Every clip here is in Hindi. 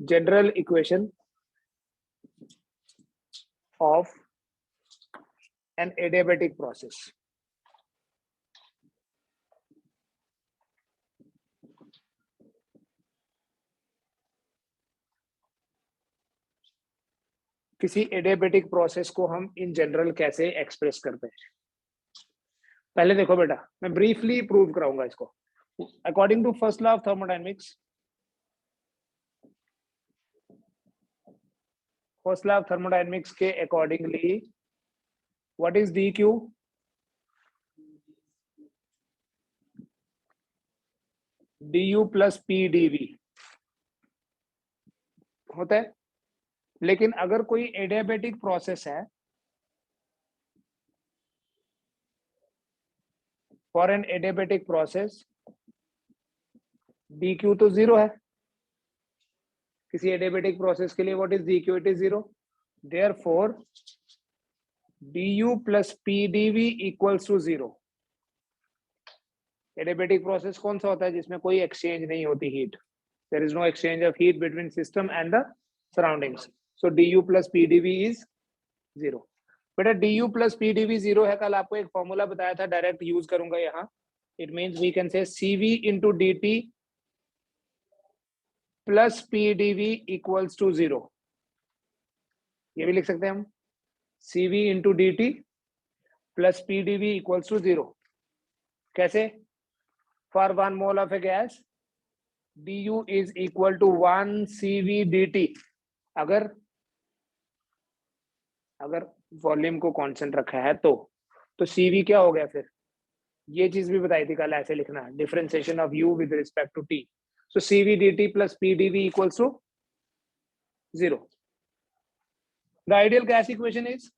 general equation of an adiabatic process. किसी एडियाबेटिक प्रोसेस को हम इन जनरल कैसे एक्सप्रेस करते हैं? पहले देखो बेटा, मैं ब्रीफली प्रूव कराऊंगा इसको। According to first law of thermodynamics, first law of thermodynamics के accordingly what is D Q? D U plus P D V होता है। लेकिन अगर कोई एडियाबेटिक प्रोसेस है, for an adiabatic process D Q तो जीरो है। किसी एडियाबेटिक प्रोसेस के लिए what is D Q? It is zero. Therefore D U plus P D V equals to zero. Adiabatic process कौन सा होता है? जिसमें कोई एक्सचेंज नहीं होती heat. There is no exchange of heat between system and the surroundings. So D U plus P D V is zero. बेटा D U plus P D V zero है। कल आपको एक फॉर्मूला बताया था, डायरेक्ट यूज करूंगा यहाँ। It means we can say C V into D T plus P D V equals to zero. ये भी लिख सकते हैं हम, C V into D T plus P D V equals to zero. कैसे? For 1 mole of a gas D U is equal to 1 C V D T. अगर वॉल्यूम को कांस्टेंट रखा है तो सी वी क्या हो गया फिर? ये चीज भी बताई थी कल, ऐसे लिखना, differentiation of U with respect to T. So C V D T plus P D V equals to zero. The ideal gas equation is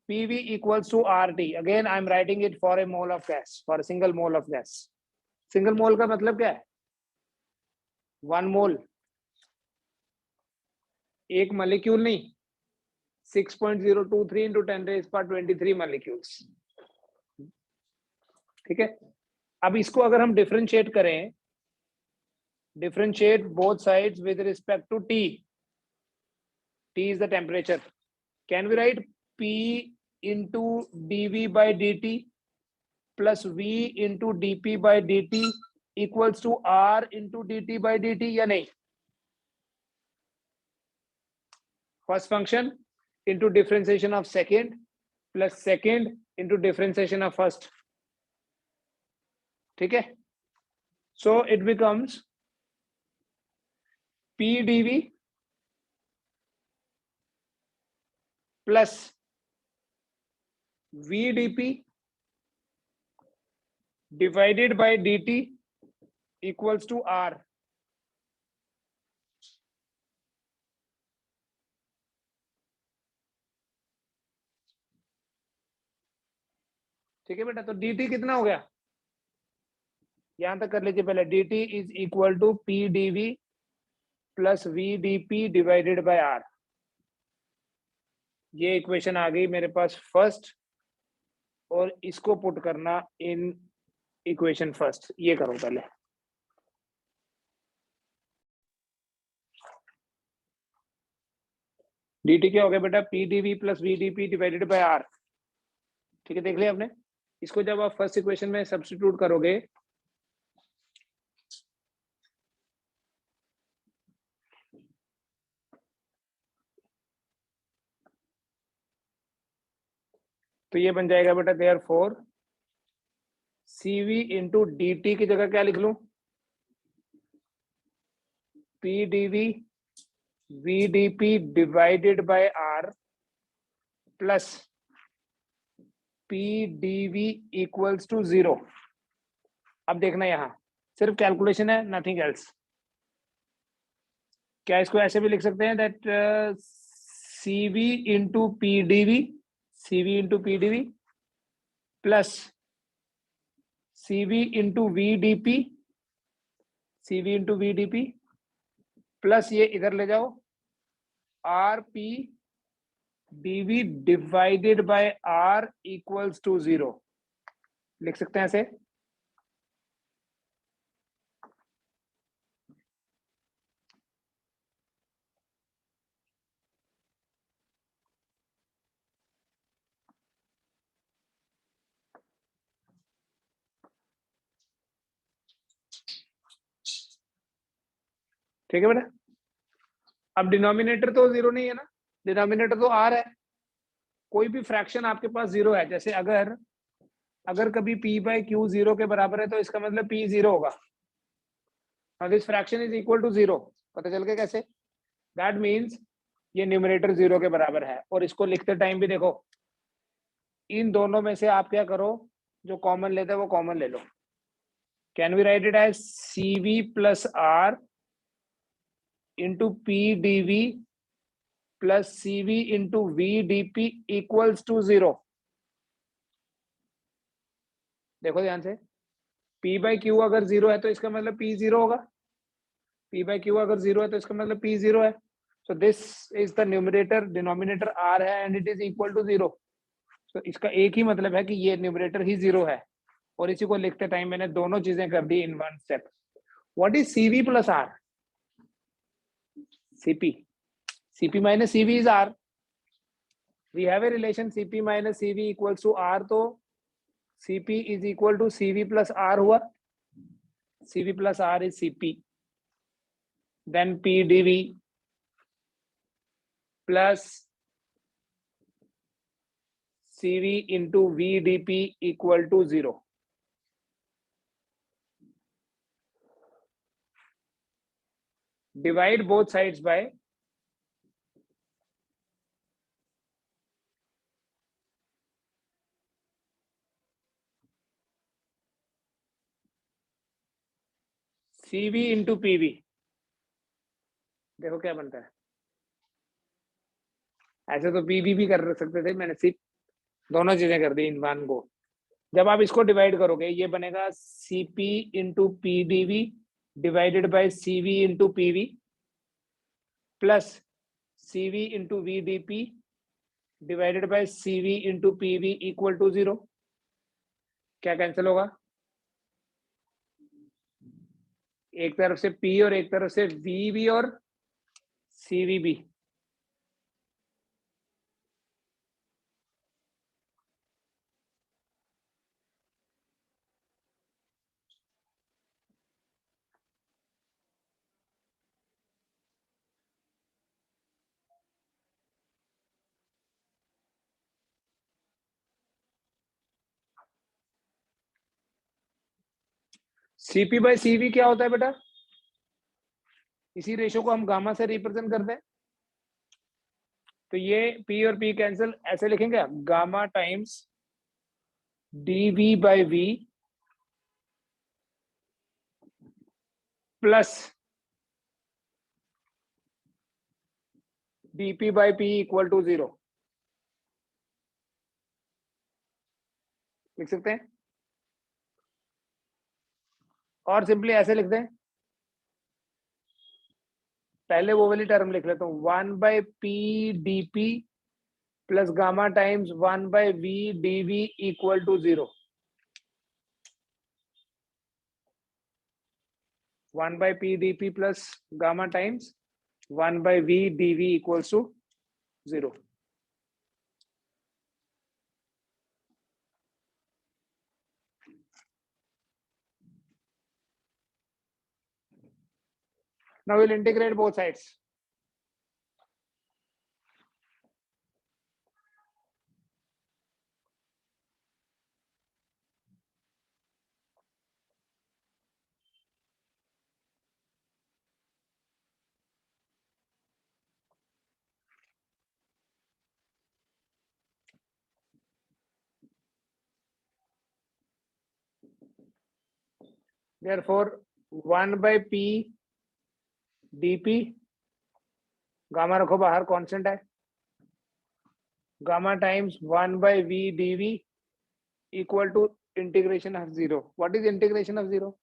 PV equals to RT. Again, I'm writing it for a mole of gas, for a single mole of gas. Single mole का मतलब क्या है? 1 मोल, एक मॉलिक्यूल नहीं, 6.023 into 10 raised power 23 मॉलिक्यूल्स। ठीक है। अब इसको अगर हम डिफरेंशिएट करें, differentiate both sides with respect to T. T is the temperature. Can we write P into dV by dt plus V into dP by dt equals to R into dt by dt या नहीं? First function into differentiation of second plus second into differentiation of first. ठीक है? So it becomes P dV plus VdP divided by dt equals to R. ठीक है बेटा, तो dt कितना हो गया? यहां तक कर लीजिए पहले। dt is equal to P dV प्लस VdP डिवाइडेड बाय R। ये इक्वेशन आ गई मेरे पास फर्स्ट, और इसको पुट करना इन इक्वेशन फर्स्ट। ये करो पहले। dt क्या हो गया बेटा? P dV प्लस VdP डिवाइडेड बाय R। ठीक है, देख लिया आपने। इसको जब आप फर्स्ट इक्वेशन में सब्स्टिट्यूट करोगे तो ये बन जाएगा बेटा, देयरफॉर CV इंटू dt की जगह क्या लिख लूं? P dV VdP divided by R plus P dV equals to zero. अब देखना, यहां सिर्फ कैलकुलेशन है, नथिंग एल्स। क्या इसको ऐसे भी लिख सकते हैं that CV into P D V, CV into P D V plus CV into VdP, CV into VdP plus ये इधर ले जाओ RP dV divided by R equals to zero. लिख सकते हैं ऐसे, ठीक है बेटा। अब डिनोमिनेटर तो जीरो नहीं है ना, डिनोमिनेटर तो आर है। कोई भी फ्रैक्शन आपके पास जीरो है, जैसे अगर अगर कभी p बाई क्यू जीरो के बराबर है तो इसका मतलब p जीरो होगा। now this fraction is equal to zero, पता चल गया कैसे? दैट मीन्स ये न्यूमरेटर जीरो के बराबर है। और इसको लिखते टाइम भी देखो, इन दोनों में से आप क्या करो, जो कॉमन लेते हैं वो कॉमन ले लो। Can we write it as cv plus r into P D V plus cv into v dp equals to zero. देखो ध्यान से, p बाई क्यू अगर जीरो है तो इसका मतलब p जीरो होगा, p बाई क्यू अगर जीरो है तो इसका मतलब p जीरो है। So this is the numerator, denominator r है and it is equal to zero. तो इसका एक ही मतलब है कि ये न्यूमरेटर ही जीरो है। और इसी को लिखते टाइम मैंने दोनों चीजें कर दी in one step. What is cv plus r? cp minus cv is r। We have a relation cp minus cv equals to r, तो cp is equal to cv plus r हुआ। cv plus r is cp, then p dv plus cv into v dp equal to zero. Divide both sides by cv into pv। देखो क्या बनता है। ऐसे तो pv भी कर सकते थे, मैंने सिर्फ दोनों चीजें कर दी इन वन को। जब आप इसको डिवाइड करोगे ये बनेगा cp into pdv divided by cv into pv plus cv into vdp divided by cv into pv equal to zero. क्या कैंसिल होगा? एक तरफ से p और एक तरफ से v भी और cv भी। cp बाय cv क्या होता है बेटा? इसी रेशो को हम गामा से रिप्रेजेंट करते हैं। तो ये p और p कैंसिल, ऐसे लिखेंगे gamma times dv by v plus dp by p equal to zero. लिख सकते हैं, और सिंपली ऐसे लिख दें। पहले वो वाली टर्म लिख लेता हूँ, 1 by p dp plus gamma times 1 by v dv equal to zero. 1 by p dp plus gamma times 1 by v dv equals to zero. Now we'll integrate both sides. Therefore 1 by p dp, gamma रखो बाहर, कांस्टेंट है, gamma times 1 by v dv equal to integration of zero. What is integration of zero?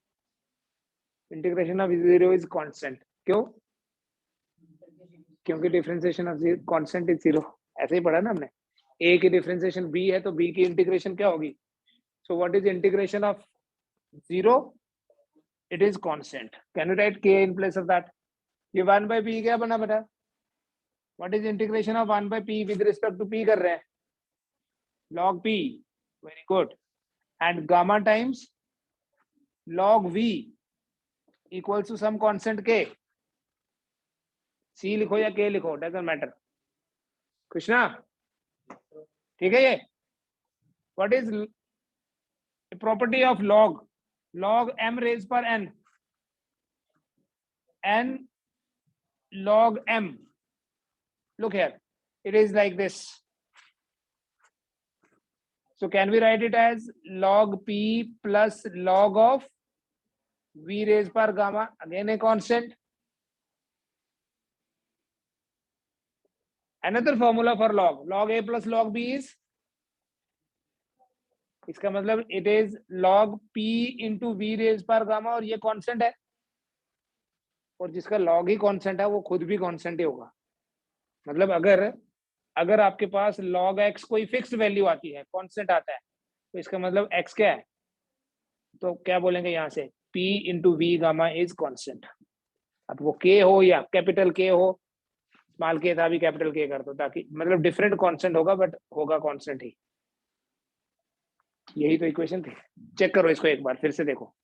Integration of zero is constant. क्यों? क्योंकि differentiation of constant is zero. ऐसे ही पढ़ा ना हमने। a की डिफरेंशिएशन b है तो b की इंटीग्रेशन क्या होगी? So what is integration of 0? It is constant. Can you write k in place of that? ये 1 by p क्या बना बेटा? What is integration of 1 by p with respect to p कर रहे हैं? Log p. Very good. And gamma times log v equals to some constant k. c लिखो या k लिखो, doesn't matter. कृष्णा, ठीक है ये? What is the property of log? Log m raised per n. N log m. Look here. It is like this. So can we write it as log p plus log of v raised per gamma? Again a constant. Another formula for log. Log a plus log b is, इसका मतलब it is log p into v raised per gamma, और ये constant है, और जिसका log ही constant है वो खुद भी constant ही होगा. मतलब अगर आपके पास log x कोई फिक्स्ड वैल्यू आती है, constant आता है, तो इसका मतलब x क्या है? तो क्या बोलेंगे यहाँ से? p into v gamma is constant. अब वो k हो या कैपिटल k हो, स्मॉल k था भी कैपिटल k कर दो, ताकि मतलब डिफरेंट कांस्टेंट होगा बट होगा कांस्टेंट ही. यही तो इक्वेशन थी. चेक करो इसको एक बार फिर से, देखो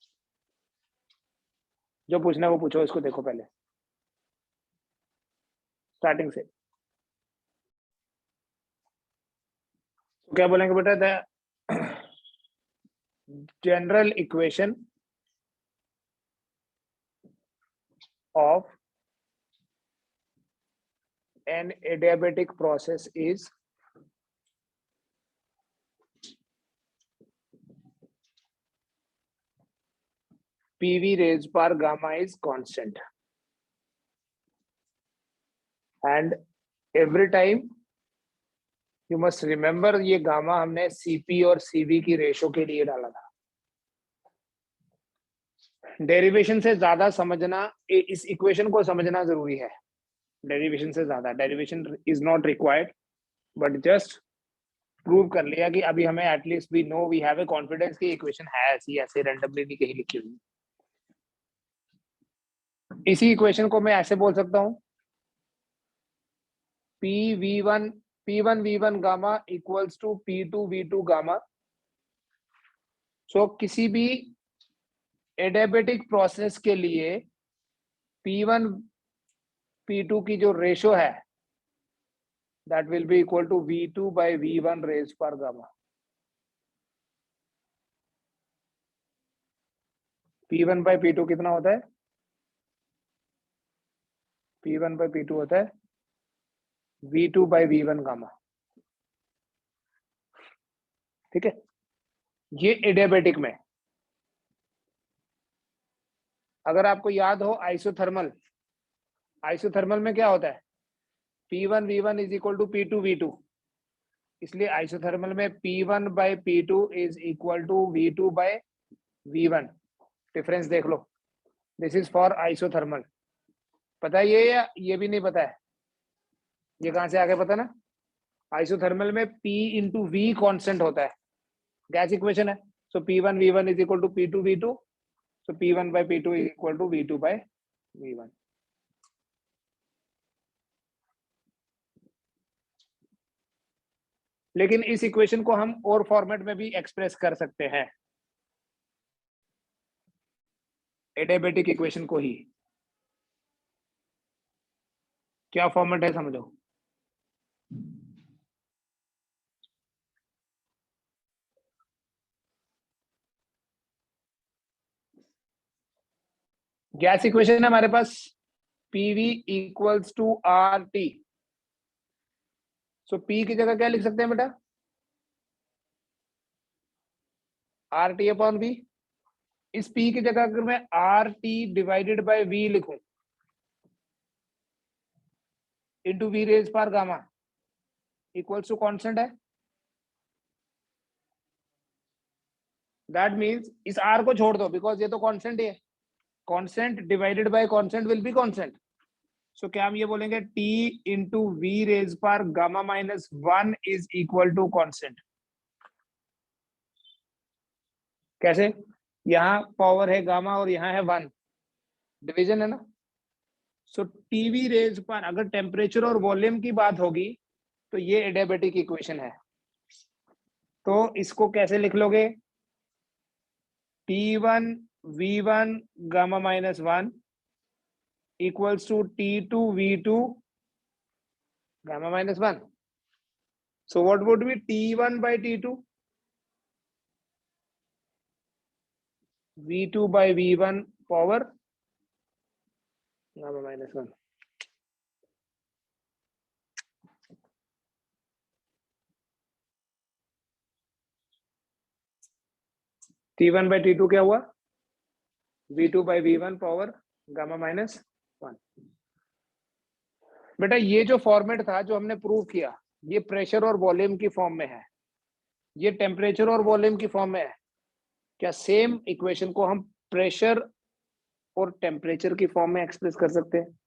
जो पूछना है वो पूछो, इसको देखो पहले स्टार्टिंग से. तो क्या बोलेंगे बेटा? The general equation of an adiabatic process is PV raised per gamma is constant, and every time you must remember ये गामा हमने CP और CV की रेशो के लिए डाला था. डेरिवेशन से ज्यादा समझना, इस इक्वेशन को समझना जरूरी है. डेरिवेशन से ज्यादा, derivation is not required, but just prove कर लिया कि अभी हमें at least we know, we have a confidence कि इक्वेशन है ऐसी, ऐसे रैंडमली नहीं कहीं लिखी हुई. इसी इक्वेशन को मैं ऐसे बोल सकता हूं, P1 V1 gamma equals to P2 V2 gamma. So किसी भी एडियाबेटिक प्रोसेस के लिए P1 P2 की जो रेशो है, that will be equal to V2 by V1 raised per gamma. P1 by P2 कितना होता है? P1 by P2 होता है V2 by V1 गामा. ठीक है, ये एडियाबेटिक में. अगर आपको याद हो आइसोथर्मल, आइसोथर्मल में क्या होता है? P1 V1 is equal to P2 V2. इसलिए आइसोथर्मल में P1 by P2 is equal to V2 by V1. Difference देख लो. This is for isothermal. पता है ये, या ये भी नहीं पता है? ये कहां से आगे पता ना? आइसोथर्मल में P इंटू V कॉन्स्टेंट होता है. गैस इक्वेशन है. सो P1 V1 is equal to P2 V2. So P1 by P2 is equal to V2 by V1. लेकिन इस इक्वेशन को हम और फॉर्मेट में भी एक्सप्रेस कर सकते हैं, एडियाबेटिक इक्वेशन को ही. क्या फॉर्मेट है समझो. गैस इक्वेशन है हमारे पास PV equals to RT. So P की जगह क्या लिख सकते हैं बेटा? RT upon V. इस P की जगह अगर मैं RT डिवाइडेड बाय V लिखूं इंटू V रेज पर गामा इक्वल्स टू कांस्टेंट है. दैट मीन्स इस R को छोड़ दो, बिकॉज ये तो कांस्टेंट ही है. Constant divided by constant will be constant. So क्या हम ये बोलेंगे? T इंटू V रेज पर gamma minus 1 is equal to constant. कैसे? यहाँ पावर है गामा और यहाँ है 1, डिवीजन है ना। सो टीवी रेज पर अगर टेम्परेचर और वॉल्यूम की बात होगी तो ये एडियाबेटिक इक्वेशन है। तो इसको कैसे लिख लोगे? T1 V1 gamma minus 1 equals to T2 V2 gamma minus 1. So what would be T1 by T2? V2 by V1 power gamma minus 1. T1 by T2 क्या हुआ? V2 by V1 power gamma minus 1. बेटा ये जो फॉर्मेट था जो हमने प्रूव किया, ये प्रेशर और वॉल्यूम की फॉर्म में है, ये टेम्परेचर और वॉल्यूम की फॉर्म में है। क्या सेम इक्वेशन को हम प्रेशर और टेम्परेचर की फॉर्म में एक्सप्रेस कर सकते हैं?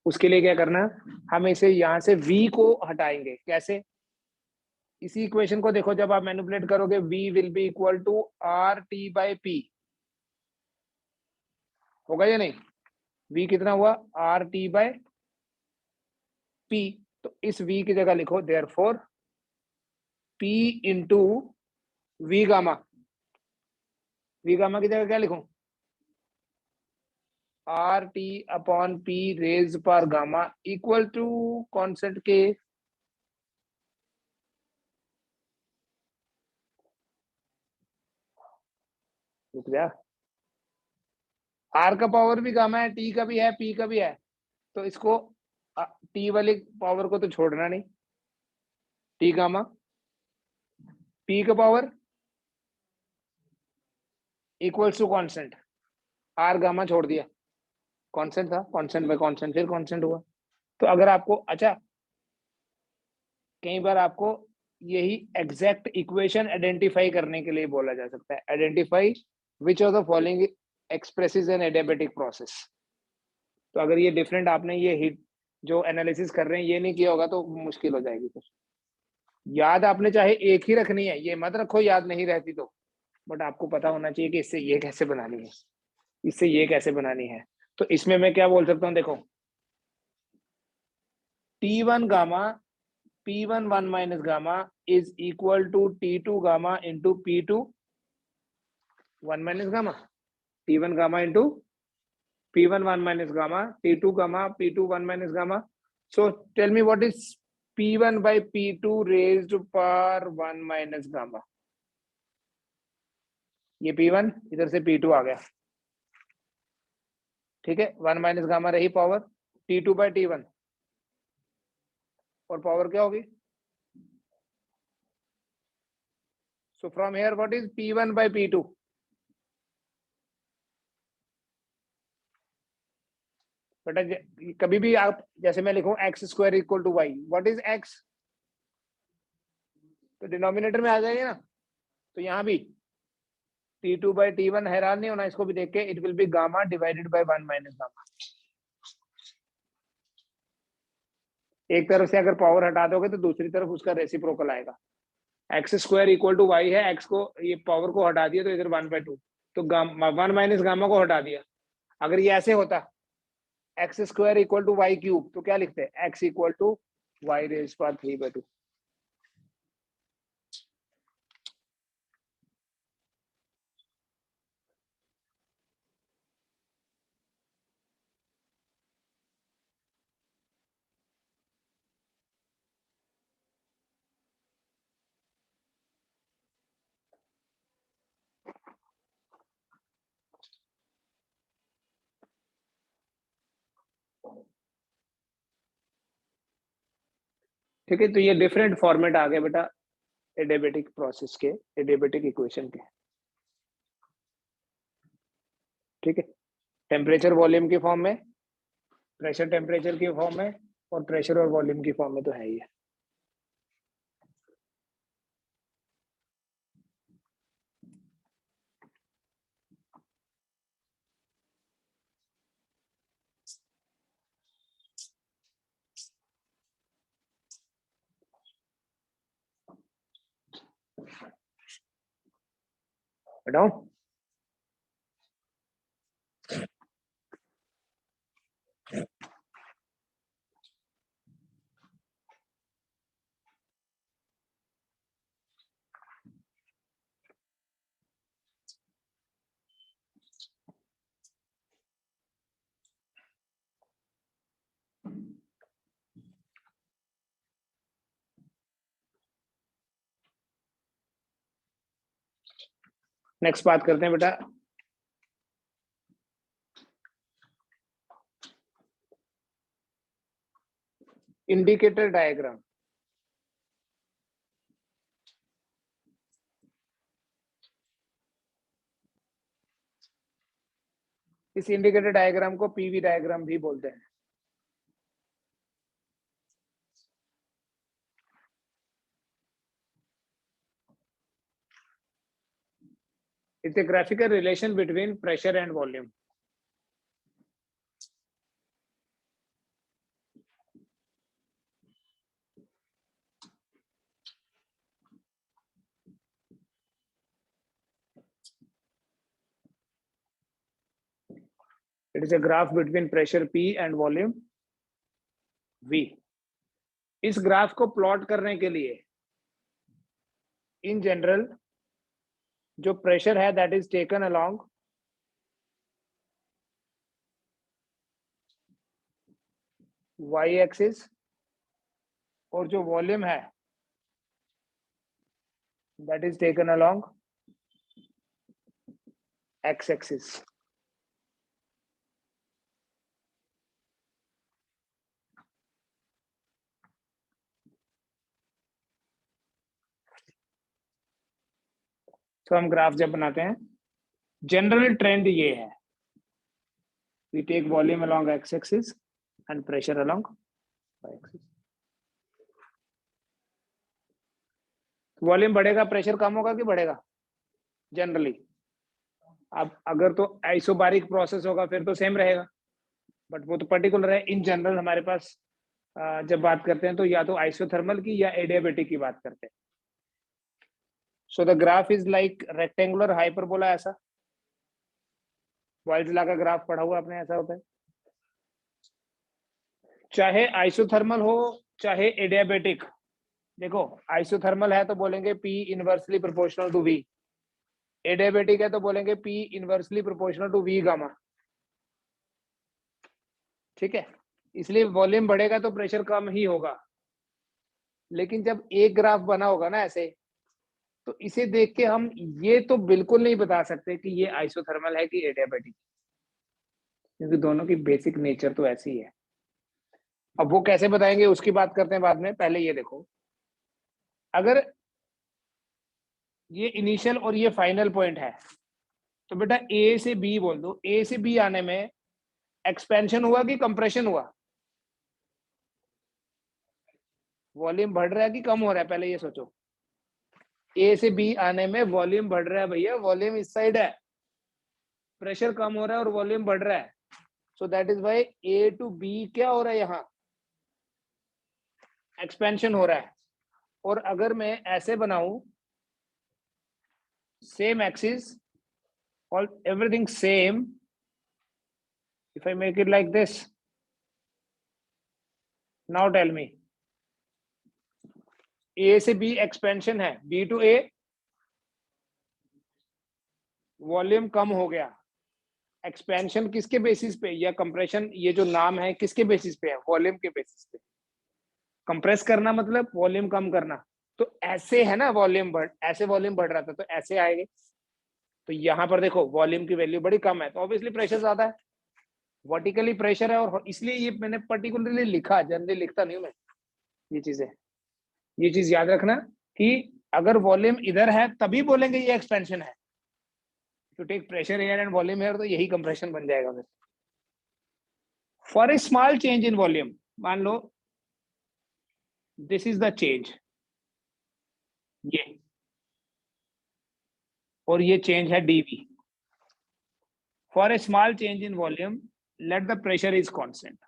उसके लिए क्या करना, हम इसे यहां से V को हटाएंगे। कैसे? इसी इक्वेशन को देखो, जब आप मैनिपुलेट करोगे V will be equal to R T by P, होगा या नहीं? V कितना हुआ? R T by P. तो इस V की जगह लिखो therefore P into V gamma. V gamma की जगह क्या लिखूं? R T upon P raise पर gamma equal to constant K. रुक जा, आर का पावर भी गामा है, टी का भी है, पी का भी है, तो इसको टी वाली पावर को तो छोड़ना नहीं, टी गामा, पी का power equals to constant, R gamma छोड़ दिया, कांस्टेंट था, कांस्टेंट बाय कांस्टेंट फिर कांस्टेंट हुआ। तो अगर आपको, अच्छा कई बार आपको यही एग्जैक्ट इक्वेशन आइडेंटिफाई करने के लिए बोला जा सकता है, identify which of the following expresses an adiabatic process. तो अगर ये डिफरेंट आपने ये हिट जो एनालिसिस कर रहे हैं ये नहीं किया होगा तो मुश्किल हो जाएगी। फिर याद आपने चाहे एक ही रखनी है, ये मत रखो याद नहीं रहती तो, बट आपको पता होना चाहिए कि इससे ये कैसे बनानी है, इससे ये कैसे बनानी है। तो इसमें मैं क्या बोल सकता हूँ, देखो T1 gamma P1 1 minus gamma is equal to T2 gamma into P2 1 minus gamma, T1 gamma into P1 1 minus gamma, T2 gamma P2 1 minus gamma. So tell me what is P1 by P2 raised par 1 minus gamma. ये P1 इधर से P2 आ गया, ठीक है, 1 माइनस गामा रही पावर T2 by T1, और पावर क्या होगी? So from here what is P1 by P2? बेटा कभी भी आप जैसे मैं लिखूं x square equal to y, what is x? तो डिनोमिनेटर में आ जाएगा ना। तो यहाँ भी T2 by T1, हैरान नहीं होना इसको भी देख के, it will be gamma divided by 1 minus gamma. एक तरफ से अगर पावर हटा दोगे तो दूसरी तरफ उसका रेसिप्रोकल आएगा। X square equal to y है, एक्स को ये पावर को हटा दिया तो इधर 1/2, तो गामा 1 माइनस गामा को हटा दिया। अगर ये ऐसे होता x square equal to y cube, तो क्या लिखते हैं? X equal to y raise power 3/2। ठीक है, तो ये डिफरेंट फॉर्मेट आ गए बेटा एडियाबेटिक प्रोसेस के, एडियाबेटिक इक्वेशन के। ठीक है, टेम्परेचर वॉल्यूम की फॉर्म में, प्रेशर टेम्परेचर की फॉर्म में, और प्रेशर और वॉल्यूम की फॉर्म में तो है ही है। हटाओ। नेक्स्ट बात करते हैं बेटा इंडिकेटर डायग्राम। इस इंडिकेटर डायग्राम को पीवी डायग्राम भी बोलते हैं। It's a graphical relation between pressure and volume. It is a graph between pressure P and volume V. इस ग्राफ को प्लॉट करने के लिए इन जनरल जो प्रेशर है that is taken along y axis और जो वॉल्यूम है that is taken along x axis. तो हम ग्राफ जब बनाते हैं जनरल ट्रेंड ये है, we take volume along x axis and pressure along y axis. Volume बढ़ेगा प्रेशर कम होगा कि बढ़ेगा जनरली? अब अगर तो आइसोबारिक प्रोसेस होगा फिर तो सेम रहेगा, बट वो तो पर्टिकुलर है। इन जनरल हमारे पास जब बात करते हैं तो या तो आइसोथर्मल की या एडियाबेटिक की बात करते हैं। So the graph is like rectangular hyperbola, ऐसा बॉयल्स लॉ का ग्राफ पढ़ा हुआ आपने, ऐसा होता है। चाहे आइसोथर्मल हो चाहे एडियाबेटिक, देखो आइसोथर्मल है तो बोलेंगे P inversely proportional to V, adiabatic है तो बोलेंगे P inversely proportional to V gamma. ठीक है, इसलिए वॉल्यूम बढ़ेगा तो प्रेशर कम ही होगा। लेकिन जब एक ग्राफ बना होगा ना ऐसे, तो इसे देख के हम ये तो बिल्कुल नहीं बता सकते कि ये आइसोथर्मल है कि एडियाबेटिक, क्योंकि दोनों की बेसिक नेचर तो ऐसी है। अब वो कैसे बताएंगे उसकी बात करते हैं बाद में, पहले ये देखो अगर ये इनिशियल और ये फाइनल पॉइंट है तो बेटा ए से बी बोल दो। ए से बी आने में एक्सपेंशन हुआ कि कंप्रेशन हुआ? वॉल्यूम बढ़ रहा है कि कम हो रहा है, पहले ये सोचो। ए से बी आने में वॉल्यूम बढ़ रहा है भैया, वॉल्यूम इस साइड है, प्रेशर कम हो रहा है और वॉल्यूम बढ़ रहा है। So that is why A to B क्या हो रहा है, यहाँ एक्सपेंशन हो रहा है। और अगर मैं ऐसे बनाऊं सेम एक्सिस और everything same, if I make it like this, now tell me, A से B एक्सपेंशन है, B टू A वॉल्यूम कम हो गया। एक्सपेंशन किसके बेसिस पे, या कंप्रेशन, ये जो नाम है किसके बेसिस पे है? वॉल्यूम के बेसिस पे। कंप्रेस करना मतलब वॉल्यूम कम करना। तो ऐसे है ना वॉल्यूम बढ़, ऐसे वॉल्यूम बढ़ रहा था तो ऐसे आएंगे। तो यहाँ पर देखो वॉल्यूम की वैल्यू बड़ी कम है तो ऑब्वियसली प्रेशर ज्यादा है, वर्टिकली प्रेशर है। और इसलिए ये मैंने पर्टिकुलरली लिखा, जनरली लिखता नहीं हूं मैं ये चीजें। ये चीज याद रखना कि अगर वॉल्यूम इधर है तभी बोलेंगे ये एक्सपेंशन है। To take pressure air and volume air तो यही कंप्रेशन बन जाएगा फिर। For a small change in volume, मान लो दिस इज द चेंज, ये और ये चेंज है dV। For a small change in volume let the pressure is constant.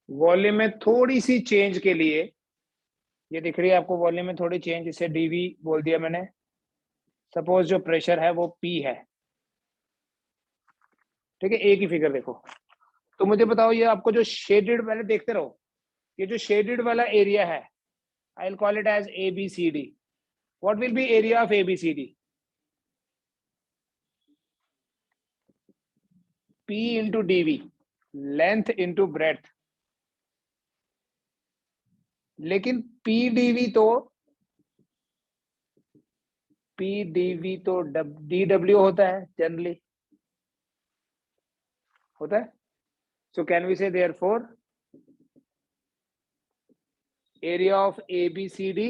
Volume में थोड़ी सी चेंज के लिए, ये दिख रही है आपको वॉल्यूम में थोड़ी चेंज, इसे डीवी बोल दिया मैंने। सपोज जो प्रेशर है वो पी है, ठीक है, एक ही फिगर देखो। तो मुझे बताओ, ये आपको जो शेडेड वाले देखते रहो, ये जो शेडेड वाला एरिया है, I will call it as A B C D. What will be area of A B C D? P into D V, length into breadth. लेकिन पी डीवी तो डी डब्ल्यू होता है जनरली, होता है। So can we say therefore area of A B C D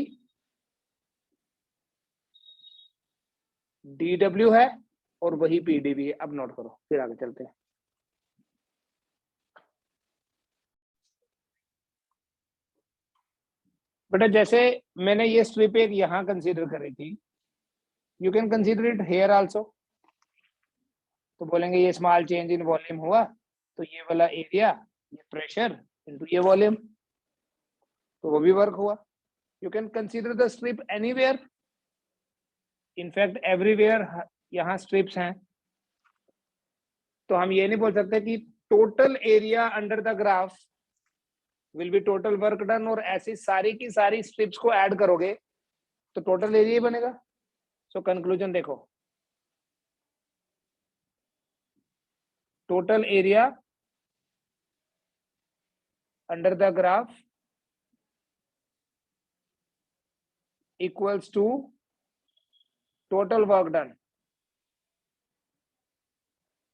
D W है और वही पी डी भी है। अब नोट करो, फिर आगे चलते हैं। बेटा जैसे मैंने ये स्ट्रिप एक यहां कंसीडर करी थी, you can consider it here also. तो बोलेंगे ये स्मॉल चेंज इन वॉल्यूम हुआ, तो ये वाला एरिया, ये प्रेशर इनटू ये वॉल्यूम, तो वो भी वर्क हुआ। You can consider the strip anywhere, in fact everywhere यहाँ स्ट्रिप्स हैं। तो हम ये नहीं बोल सकते कि total area under the graph will be total work done, और ऐसी सारी की सारी स्ट्रिप्स को ऐड करोगे तो टोटल एरिया ही बनेगा। सो कंक्लूजन देखो, total area under the graph equals to total work done.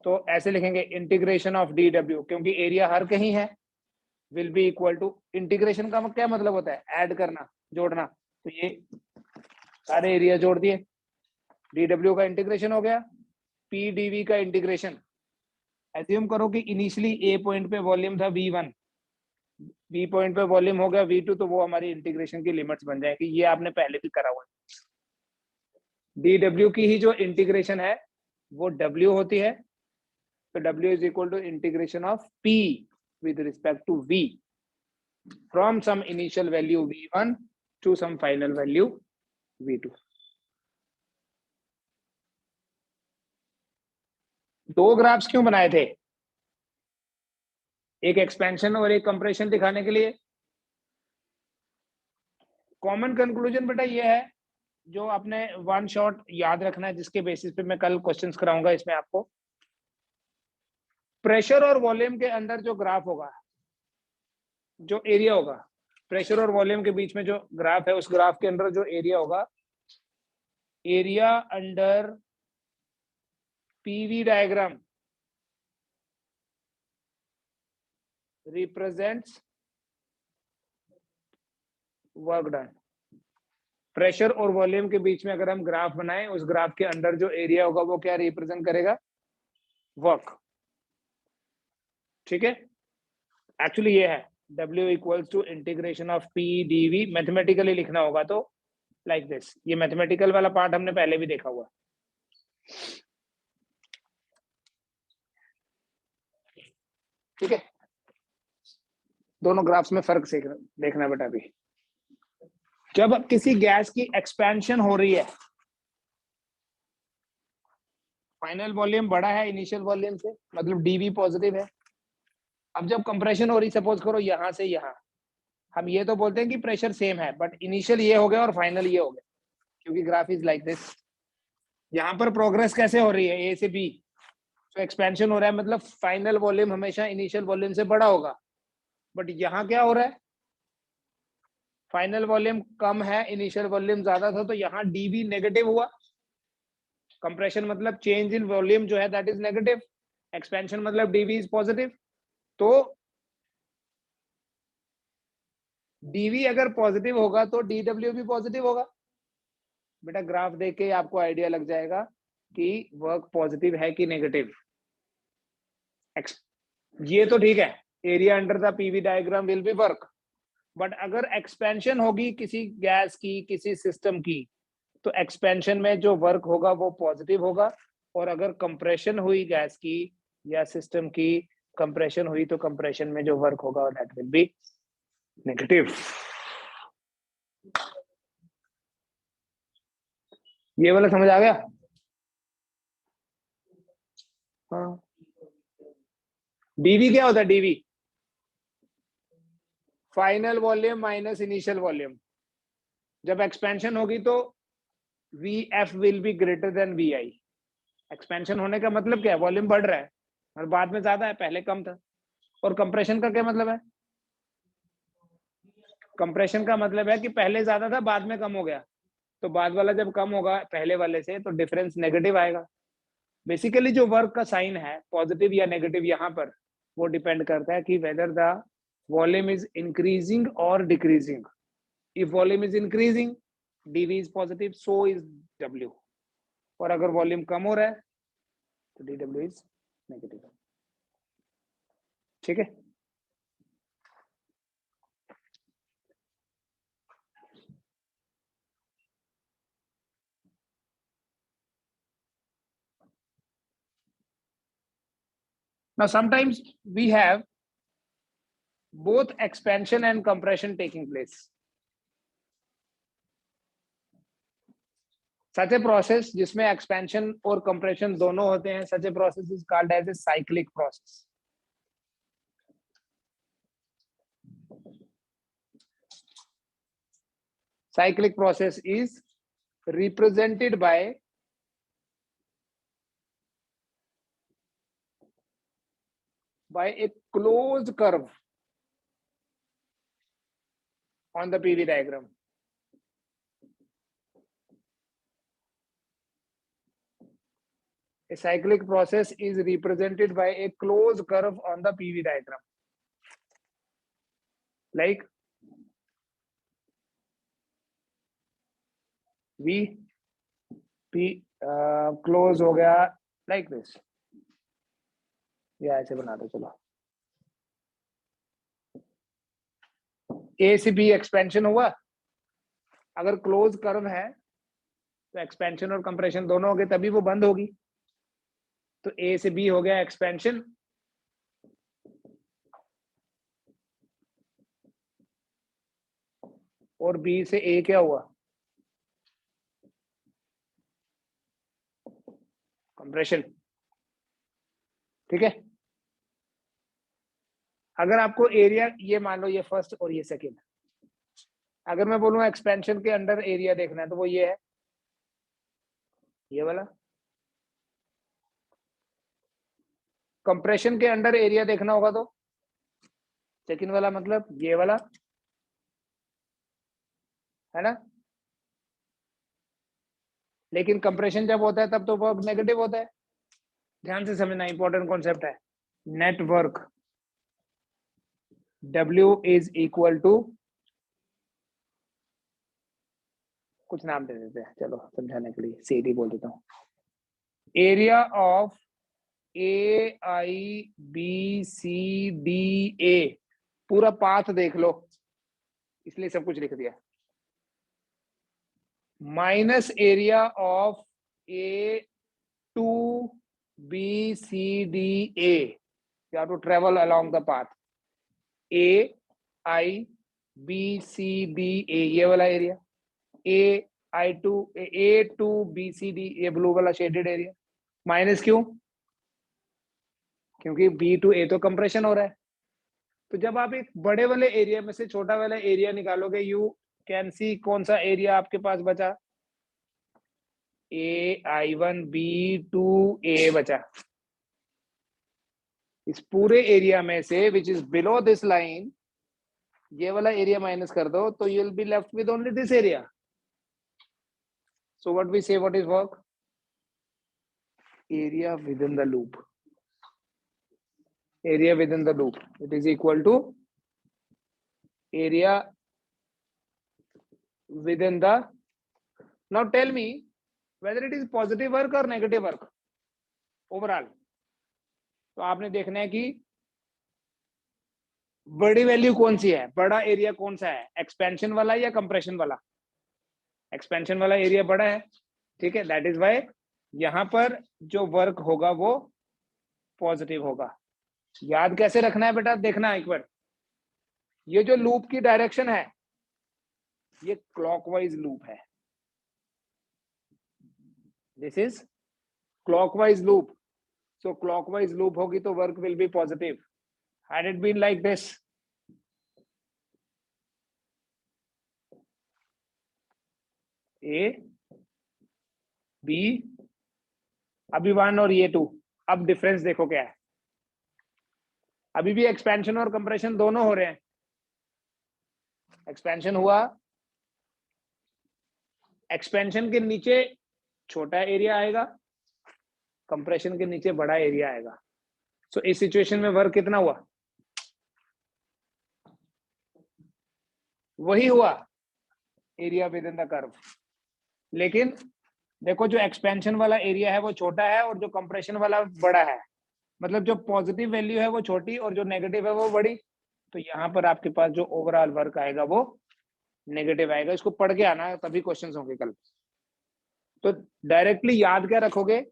तो ऐसे लिखेंगे इंटीग्रेशन ऑफ डी डब्ल्यू, क्योंकि एरिया हर कहीं है, will be equal to, integration का क्या मतलब होता है? ऐड करना, जोड़ना। तो ये सारे एरिया जोड़ दिए, डी डब्ल्यू का इंटीग्रेशन हो गया, पी डीवी का इंटीग्रेशन। एज्यूम करो कि इनिशियली ए पॉइंट पे वॉल्यूम था V1, बी पॉइंट पे वॉल्यूम हो गया V2, तो वो हमारी इंटीग्रेशन की लिमिट्स बन जाएगी। ये आपने पहले भी करा हुआ है। डी डब्ल्यू की ही जो इंटीग्रेशन है वो W होती है, तो W is equal to integration of P with respect to V from some initial value V1 to some final value V2। दो ग्राफ्स क्यों बनाए थे? एक एक्सपेंशन और एक कंप्रेशन दिखाने के लिए। कॉमन कंक्लूजन बेटा ये है, जो आपने वन शॉट याद रखना है, जिसके बेसिस पे मैं कल क्वेश्चंस कराऊंगा इसमें आपको। प्रेशर और वॉल्यूम के अंदर जो ग्राफ होगा, जो एरिया होगा, प्रेशर और वॉल्यूम के बीच में जो ग्राफ है, उस ग्राफ के अंदर जो एरिया होगा, area under PV diagram represents work done. Pressure और वॉल्यूम के बीच में अगर हम ग्राफ बनाएं, उस ग्राफ के अंदर जो एरिया होगा वो क्या रिप्रेजेंट करेगा? वर्क। ठीक है, एक्चुअली ये है W equals to integration of P dV। Mathematically लिखना होगा तो लाइक दिस। ये मैथमेटिकल वाला पार्ट हमने पहले भी देखा हुआ। ठीक है, दोनों ग्राफ्स में फर्क देखना बेटा। अभी जब किसी गैस की एक्सपेंशन हो रही है, फाइनल वॉल्यूम बड़ा है इनिशियल वॉल्यूम से, मतलब डीवी पॉजिटिव है। अब जब कंप्रेशन हो रही, सपोज करो यहां से यहां, हम ये तो बोलते हैं कि प्रेशर सेम है, बट इनिशियल ये हो गया और फाइनल ये हो गया, क्योंकि ग्राफ इज लाइक दिस। यहाँ पर प्रोग्रेस कैसे हो रही है? ए से बी, तो एक्सपेंशन हो रहा है, मतलब फाइनल वॉल्यूम हमेशा इनिशियल वॉल्यूम से बड़ा होगा। बट यहाँ क्या हो रहा है? फाइनल वॉल्यूम कम है, इनिशियल वॉल्यूम ज्यादा था, तो यहाँ डीवी नेगेटिव हुआ। कंप्रेशन मतलब चेंज इन वॉल्यूम जो है दैट इज नेगेटिव, एक्सपेंशन मतलब डीवी इज पॉजिटिव। तो डीवी अगर पॉजिटिव होगा तो डीडब्ल्यू भी पॉजिटिव होगा। बेटा ग्राफ देख के आपको आइडिया लग जाएगा कि वर्क पॉजिटिव है कि नेगेटिव। ये तो ठीक है, area under the PV diagram will be work. But अगर एक्सपेंशन होगी किसी गैस की, किसी सिस्टम की, तो एक्सपेंशन में जो वर्क होगा वो पॉजिटिव होगा, और अगर कंप्रेशन हुई गैस की या सिस्टम की, कंप्रेशन हुई तो कंप्रेशन में जो वर्क होगा दैट विल बी नेगेटिव। ये वाला समझ आ गया? हाँ। डीवी क्या होता है? D V final volume minus initial volume. जब एक्सपेंशन होगी तो V F will be greater than V I. Expansion होने का मतलब क्या है? वॉल्यूम बढ़ रहा है और बाद में ज्यादा है, पहले कम था। और कंप्रेशन का क्या मतलब है? कंप्रेशन का मतलब है कि पहले ज्यादा था, बाद में कम हो गया। तो बाद वाला जब कम होगा पहले वाले से तो डिफरेंस नेगेटिव आएगा। बेसिकली जो वर्क का साइन है पॉजिटिव या नेगेटिव यहाँ पर, वो डिपेंड करता है कि whether the volume is increasing और decreasing. If volume is increasing dv is positive, so is w। और अगर वॉल्यूम कम हो रहा है तो dw इज नेगेटिव। ठीक है? Now sometimes we have both expansion and compression taking place. Such a process जिसमें expansion और compression दोनों होते हैं, such a process is called as a cyclic process. Cyclic process is represented by a closed curve on the PV diagram. A cyclic process is represented by a closed curve on the PV diagram. Like V P close हो गया like this, या ऐसे बना दो। चलो A से B एक्सपेंशन हुआ, अगर क्लोज कर्व है तो एक्सपेंशन और कंप्रेशन दोनों हो गए, तभी वो बंद होगी। तो A से B हो गया एक्सपेंशन, और B से A क्या हुआ? कंप्रेशन। ठीक है? अगर आपको एरिया, ये मान लो ये फर्स्ट और ये सेकंड, अगर मैं बोलूं एक्सपेंशन के अंडर एरिया देखना है तो वो ये है, ये वाला। कंप्रेशन के अंडर एरिया देखना होगा तो सेकंड वाला, मतलब ये वाला, है ना? लेकिन कंप्रेशन जब होता है तब तो वर्क नेगेटिव होता है। ध्यान से समझना, इंपॉर्टेंट कॉन्सेप्ट है। Network W is equal to, कुछ नाम दे देते हैं चलो समझाने के लिए, CD बोल देता हूँ, एरिया ऑफ AIBCDA। पूरा पाथ देख लो, इसलिए सब कुछ लिख दिया, minus area of A2BCDA। You have to travel along the path AIBCDA, ये वाला एरिया, A2BCD, ये ब्लू वाला शेडेड एरिया। माइनस क्यों? क्योंकि B to A तो कंप्रेशन हो रहा है। तो जब आप एक बड़े वाले एरिया में से छोटा वाला एरिया निकालोगे, यू कैन सी कौन सा एरिया आपके पास बचा? AI1B2A बचा। इस पूरे एरिया में से which is below this line, ये वाला एरिया माइनस कर दो तो you will be left with only this area. So what we say, what is work? Area within the loop, area within the loop, it is equal to area within the, now tell me whether it is positive work or negative work overall। तो आपने देखना है कि बड़ी वैल्यू कौन सी है, बड़ा एरिया कौन सा है, एक्सपेंशन वाला या कंप्रेशन वाला? एक्सपेंशन वाला एरिया बड़ा है, ठीक है। दैट इज वाई यहाँ पर जो वर्क होगा वो पॉजिटिव होगा। याद कैसे रखना है बेटा, देखना एक बार, ये जो लूप की डायरेक्शन है ये क्लॉकवाइज लूप है, this is clockwise loop, so clockwise loop होगी तो work will be positive. Had it been like this, A B, अभी 1 और ये 2, अब डिफरेंस देखो क्या है, अभी भी एक्सपेंशन और कंप्रेशन दोनों हो रहे हैं, एक्सपेंशन हुआ, एक्सपेंशन के नीचे छोटा एरिया आएगा, कंप्रेशन के नीचे बड़ा एरिया आएगा। सो इस सिचुएशन में वर्क कितना हुआ, वही हुआ area within the curve, लेकिन देखो जो एक्सपेंशन वाला एरिया है वो छोटा है और जो कंप्रेशन वाला बड़ा है, मतलब जो पॉजिटिव वैल्यू है वो छोटी और जो नेगेटिव है वो बड़ी, तो यहाँ पर आपके पास जो ओवरऑल वर्क आएगा वो नेगेटिव आएगा। इसको पढ़ के आना, तभी क्वेश्चंस होंगे कल। तो डायरेक्टली याद क्या रखोगे,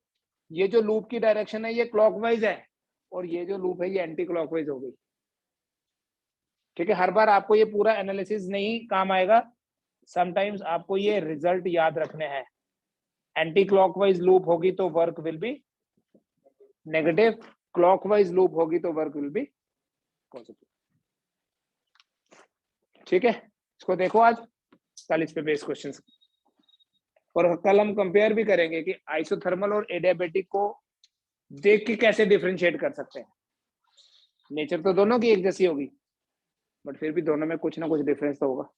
ये जो लूप की डायरेक्शन है ये क्लॉकवाइज है और ये जो लूप है ये एंटी क्लॉकवाइज हो गई। ठीक है, हर बार आपको ये पूरा एनालिसिस नहीं काम आएगा, समटाइम्स आपको ये रिजल्ट याद रखने हैं। एंटी क्लॉकवाइज लूप होगी तो work will B negative, clockwise loop होगी तो वर्क विल बी पॉजिटिव। ठीक है, इसको देखो आज, कल इस पे बेस क्वेश्चंस, और कल हम कंपेयर भी करेंगे कि आइसोथर्मल और एडियाबेटिक को देख के कैसे डिफरेंशिएट कर सकते हैं। नेचर तो दोनों की एक जैसी होगी, बट फिर भी दोनों में कुछ ना कुछ डिफरेंस तो होगा।